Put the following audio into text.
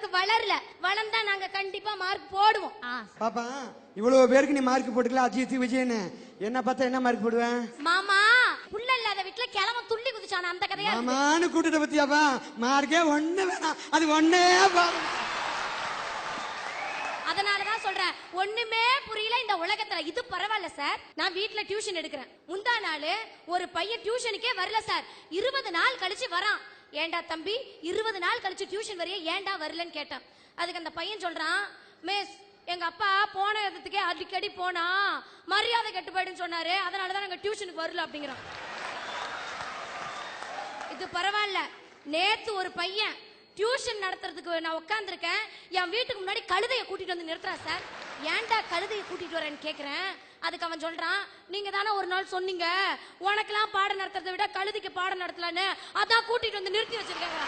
அளவுக்கு வளரல. வளர்ந்தா நாங்க கண்டிப்பா மார்க் போடுவோம். பாப்பா இவ்வளவு பேருக்கு நீ மார்க் போட்டுக்கல. அஜித் விஜயன் என்ன பார்த்தா என்ன மார்க் போடுவேன்? மாமா புள்ள இல்லாத வீட்டுல கிழமை துள்ளி குதிச்சான அந்த கதையா மாமான்னு கூட்டிட்டு பத்தியாப்பா மார்க்கே ஒண்ணு வேணாம். அது ஒண்ணே பாரு. அதனாலதான் சொல்றேன் ஒண்ணுமே புரியல இந்த உலகத்துல. இது பரவாயில்ல சார், நான் வீட்டுல டியூஷன் எடுக்கிறேன். முந்தா நாள் ஒரு பையன் டியூஷனுக்கே வரல சார். 20 நாள் கழிச்சு வரான். ஏண்டா தம்பி 20 நாள் கழிச்சு டியூஷன் வரைய ஏண்டா வரலன்னு கேட்டான். அதுக்கு அந்த பையன் சொல்றான், மிஸ் எங்க அப்பா போன இடத்துக்கே அடிக்கடி போனா மரியாதை கெட்டு போயிடுன்னு சொன்னாரு, அதனாலதான் நாங்க டியூஷனுக்கு வரல அப்படிங்கிறான். இது பரவாயில்ல. நேத்து ஒரு பையன் டியூஷன் நடத்துறதுக்கு நான் உட்காந்துருக்கேன், என் வீட்டுக்கு முன்னாடி கழுதையை கூட்டிட்டு வந்து நிறுத்துறான் சார். ஏன்டா கழுதையை கூட்டிட்டு வரேன்னு கேக்குறேன். அதுக்கு அவன் சொல்றான், நீங்க தானே ஒரு நாள் சொன்னீங்க உனக்கெல்லாம் பாடம் நடத்துறதை விட கழுதைக்கு பாடம் நடத்தலான்னு, அதான் கூட்டிட்டு வந்து நிறுத்தி வச்சிருக்காங்க.